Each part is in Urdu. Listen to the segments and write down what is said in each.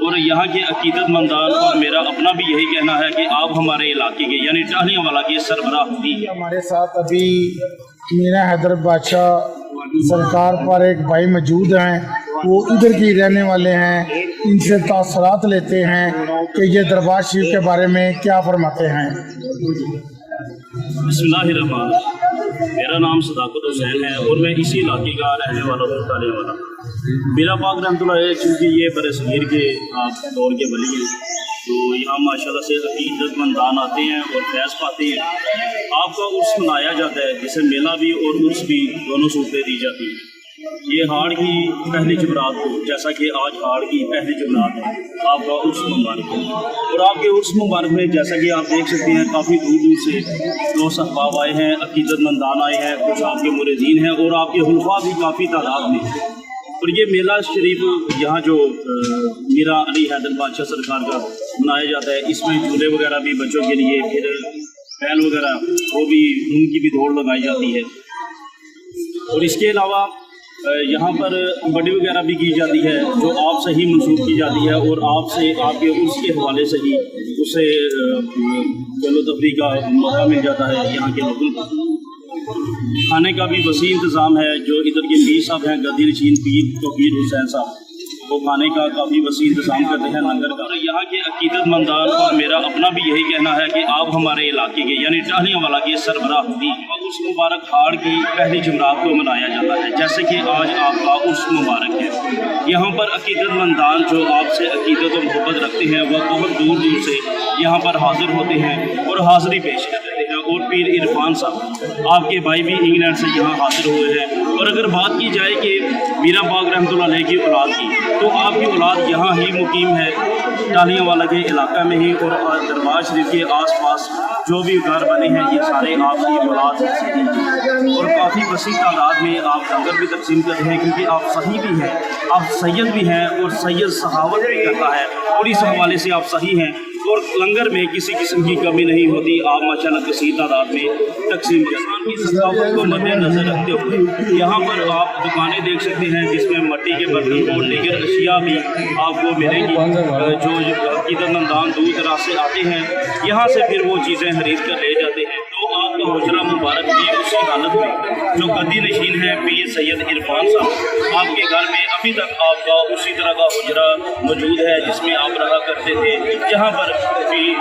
اور یہاں کے عقیدتمندان اور میرا اپنا بھی یہی کہنا ہے کہ آپ ہمارے علاقے کے یعنی ٹہلیاں والا کے سربراہ بھی ہیں۔ ہمارے ساتھ ابھی میرا حیدر بادشاہ سرکار پر ایک بھائی موجود ہیں، وہ ادھر کے رہنے والے ہیں، ان سے تاثرات لیتے ہیں کہ یہ دربار شریف کے بارے میں کیا فرماتے ہیں۔ بسم اللہ الرحمن الرحیم۔ میرا نام صداقت حسین ہے اور میں اسی علاقے کا رہنے والا ہوں، ٹہلیاں والا۔ میرا پاک رحمۃ اللہ علیہ چونکہ یہ برصغیر کے دور کے ولی ہیں، تو یہاں ماشاءاللہ سے عقیدت مندان آتے ہیں اور فیض پاتے ہیں۔ آپ کا عرس منایا جاتا ہے، جسے میلہ بھی اور عرس بھی دونوں صورتیں دی جاتی ہیں۔ یہ ہاڑ کی پہلی جمعرات کو، جیسا کہ آج ہاڑ کی پہلی جمعرات ہے، آپ کا عرس مبارک ہے۔ اور آپ کے عرس مبارک میں جیسا کہ آپ دیکھ سکتے ہیں کافی دور دور سے دوست احباب آئے ہیں، عقیدت مندان آئے ہیں، کچھ آپ کے مریدین ہیں اور آپ کے حلفاء بھی کافی تعداد میں ہیں۔ اور یہ میلہ شریف یہاں جو میرا علی حیدر بادشاہ سرکار کا منایا جاتا ہے، اس میں جھولے وغیرہ بھی بچوں کے لیے، پھر بیل وغیرہ وہ بھی ان کی بھی دوڑ لگائی جاتی ہے۔ اور اس کے علاوہ یہاں پر کبڈی وغیرہ بھی کی جاتی ہے، جو آپ سے ہی منسوخ کی جاتی ہے اور آپ سے آپ کے عرس کے حوالے سے ہی اسے چل و تفریح کا موقع مل جاتا ہے یہاں کے لوگوں کو۔ کھانے کا بھی وسیع انتظام ہے، جو ادھر کے پیر صاحب ہیں گدی نشین پیر توقیر حسین صاحب، وہ کھانے کا کافی وسیع انتظام کرتے ہیں لنگر کا۔ یہاں کے عقیدت مندان اور میرا اپنا بھی یہی کہنا ہے کہ آپ ہمارے علاقے کے یعنی ٹہلیاں والا کے سربراہ بھی ہیں۔ عرس مبارک ہاڑ کی پہلی جمعرات کو منایا جاتا ہے، جیسے کہ آج آپ کا عرس مبارک ہے۔ یہاں پر عقیدت مندان جو آپ سے عقیدت و محبت رکھتے ہیں، وہ بہت دور دور سے یہاں پر حاضر ہوتے ہیں اور حاضری پیش کرتے ہیں۔ اور پیر عرفان صاحب آپ کے بھائی بھی انگلینڈ سے یہاں حاضر ہوئے ہیں۔ اور اگر بات کی جائے کہ میرا پاک رحمۃ اللہ علیہ کی اولاد کی، تو آپ کی اولاد یہاں ہی مقیم ہے، ٹہلیاں والا کے علاقہ میں ہی، اور دربار شریف کے آس پاس جو بھی گھر بنے ہیں یہ سارے آپ کی اولاد سے ہیں۔ اور کافی وسیع تعداد میں آپ لنگر بھی تقسیم کرتے ہیں، کیونکہ آپ صحیح بھی ہیں، آپ سید بھی ہیں اور سید سخاوت بھی کرتا ہے، اور اس حوالے سے آپ صحیح ہیں اور لنگر میں کسی قسم کی کمی نہیں ہوتی۔ آپ ماشاءاللہ کثیر تعداد میں تقسیم کرتے ہیں۔ ثقافت کو مد نظر رکھتے ہوئے یہاں پر آپ دکانیں دیکھ سکتے ہیں، جس میں مٹی کے برتن اور دیگر اشیاء بھی آپ کو ملے گی۔ جو عقیدت مندان دور دراز سے آتے ہیں، یہاں سے پھر وہ چیزیں خرید کر لے جاتے ہیں۔ تو آپ کا حجرہ مبارک بھی اسی حالت میں جو گدی نشین ہے پیر سید عرفان صاحب، آپ کے گھر میں ابھی تک آپ کا اسی طرح کا حجرہ موجود ہے جس میں آپ رہا کرتے تھے، جہاں پر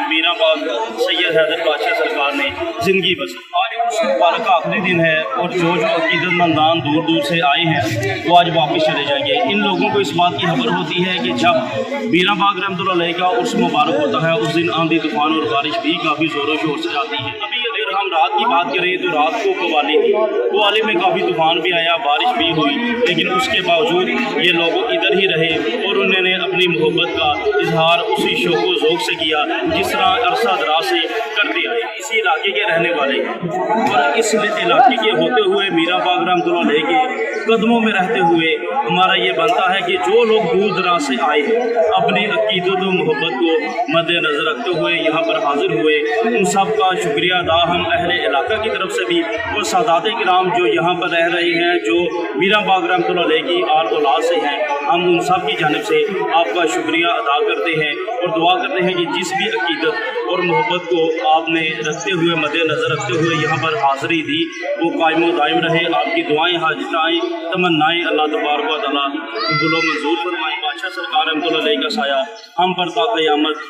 میرا پاک سید حیدر بادشاہ سرکار نے زندگی بسری۔ آج عرس مبارک کا آخری دن ہے اور جو عقیدت مندان دور دور سے آئے ہیں وہ آج واپس چلے جائیں گے۔ ان لوگوں کو اس بات کی خبر ہوتی ہے کہ جب میرا پاک رحمۃ اللہ علیہ کا عرس مبارک ہوتا ہے، اس دن آندھی طوفان اور بارش بھی کافی زور و شور سے آتی ہے۔ ابھی اگر ہم رات کی بات کریں تو رات کو قوالی تھی، قوالی میں کافی طوفان بھی آیا، بارش بھی ہوئی، لیکن اس کے باوجود یہ لوگ ادھر ہی رہے اور انہوں نے اپنی محبت کا اظہار اسی شوق و ذوق سے کیا جس طرح عرصہ دراز سے کرتے آئے۔ اسی علاقے کے رہنے والے اور اس علاقے کے ہوتے ہوئے میرا پاک رحمۃ اللہ علیہ کے قدموں میں رہتے ہوئے ہمارا یہ بنتا ہے کہ جو لوگ دور دراز سے آئے ہیں، اپنی عقیدت و محبت کو مد نظر رکھتے ہوئے یہاں پر حاضر ہوئے، ان سب کا شکریہ ادا ہم اہل علاقہ کی طرف سے بھی اور سادات کرام جو یہاں پر رہ رہے ہیں، جو میرا پاک رحمۃ اللہ علیہ کی آل اولاد سے ہیں، ہم ان سب کی جانب سے آپ کا شکریہ ادا کرتے ہیں اور دعا کرتے ہیں کہ جس بھی عقیدت اور محبت کو آپ نے رکھتے ہوئے مد نظر رکھتے ہوئے یہاں پر حاضری دی، وہ قائم و دائم رہے۔ آپ کی دعائیں، حاجتائیں، تمنائیں اللہ تبارک و تعالیٰ قبول و منظور فرمائیں۔ بادشاہ سرکار رحمۃ اللہ علیہ کا سایہ ہم پر تا قیامت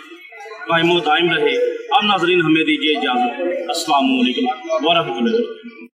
قائم و دائم رہے۔ اب ناظرین ہمیں دیجیے اجازت۔ السلام علیکم ورحمۃ اللہ۔